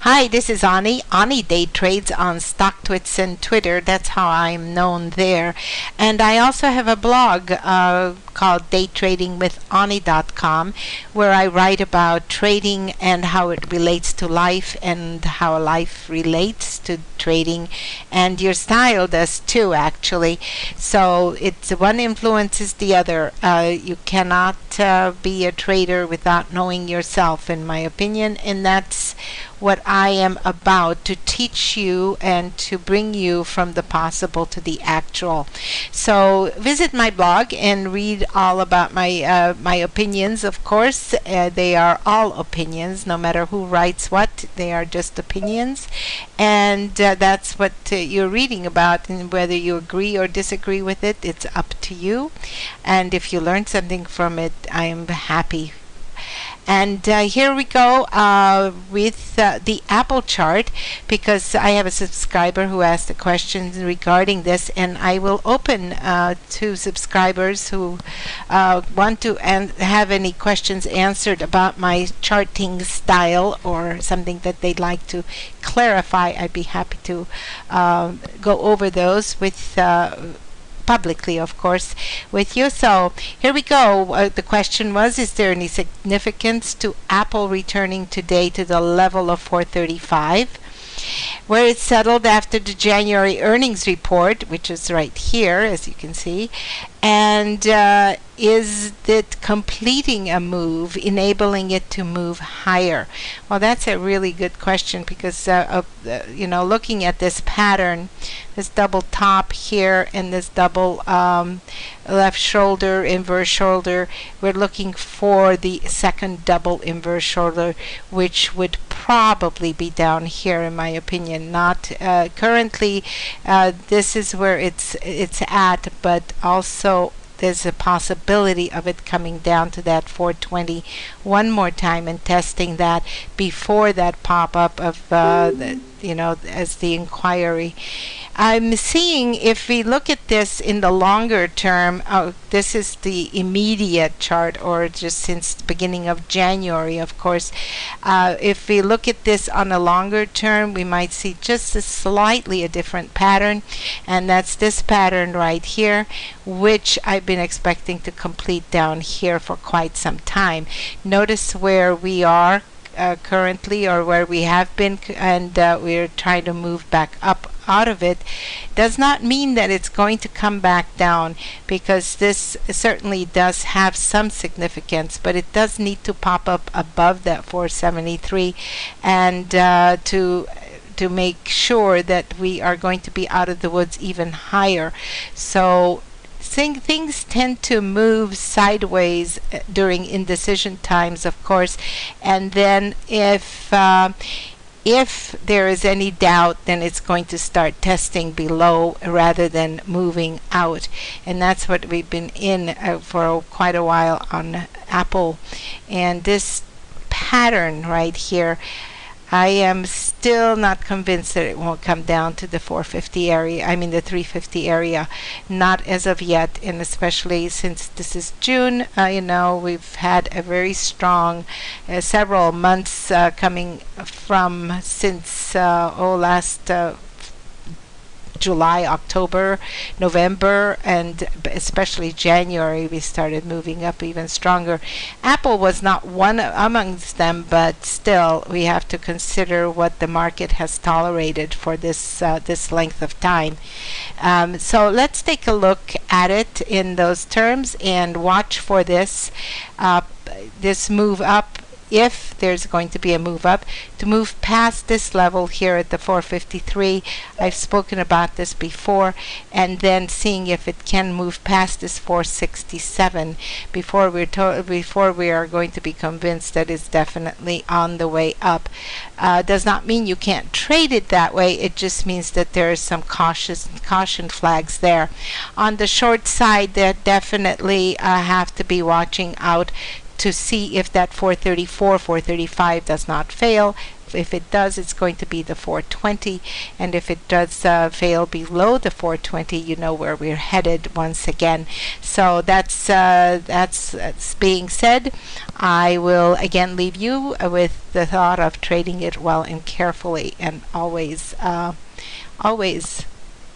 Hi, this is Ani. Ani Day Trades on StockTwits and Twitter. That's how I'm known there. And I also have a blog called daytradingwithani.com, where I write about trading and how it relates to life and how life relates to trading, and your style does too, actually. So it's one influences the other. You cannot be a trader without knowing yourself, in my opinion, and that's what I am about, to teach you and to bring you from the possible to the actual. So visit my blog and read all about my opinions. Of course, they are all opinions, no matter who writes what. They are just opinions, and that's what you're reading about. And whether you agree or disagree with it, it's up to you. And if you learn something from it, I am happy. And here we go with the Apple chart, because I have a subscriber who asked a question regarding this, and I will open to subscribers who want to have any questions answered about my charting style or something that they'd like to clarify. I'd be happy to go over those with publicly, of course, with you. So here we go. The question was, is there any significance to Apple returning today to the level of 435, where it settled after the January earnings report, which is right here, as you can see? And is it completing a move, enabling it to move higher? Well, that's a really good question, because looking at this pattern, this double top here and this double left shoulder, inverse shoulder, we're looking for the second double inverse shoulder, which would probably be down here, in my opinion. Not currently. This is where it's at, but also there's a possibility of it coming down to that 420 one more time and testing that before that pop-up of as the inquiry. I'm seeing, if we look at this in the longer term, this is the immediate chart, or just since the beginning of January, of course. If we look at this on a longer term, we might see just a slightly different pattern, and that's this pattern right here, which I've been expecting to complete down here for quite some time. Notice where we are currently, or where we have been, and we're trying to move back up out of it. Does not mean that it's going to come back down, because this certainly does have some significance, but it does need to pop up above that 473 and to make sure that we are going to be out of the woods even higher. So things tend to move sideways during indecision times, of course, and then if there is any doubt, then it's going to start testing below rather than moving out, and that's what we've been in for quite a while on Apple. And this pattern right here, I am still not convinced that it won't come down to the 450 area, the 350 area, not as of yet, and especially since this is June. We've had a very strong several months coming from since last July, October, November, and especially January, we started moving up even stronger. Apple was not one amongst them, but still we have to consider what the market has tolerated for this length of time. So let's take a look at it in those terms and watch for this move up. If there's going to be a move up, to move past this level here at the 453, I've spoken about this before, and then seeing if it can move past this 467 before we are going to be convinced that it's definitely on the way up. Does not mean you can't trade it that way. It just means that there is some caution flags there. On the short side, there definitely have to be watching out to see if that 434, 435 does not fail. If it does, it's going to be the 420, and if it does fail below the 420, you know where we're headed once again. So that's being said. I will again leave you with the thought of trading it well and carefully, and always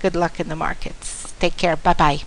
good luck in the markets. Take care. Bye bye.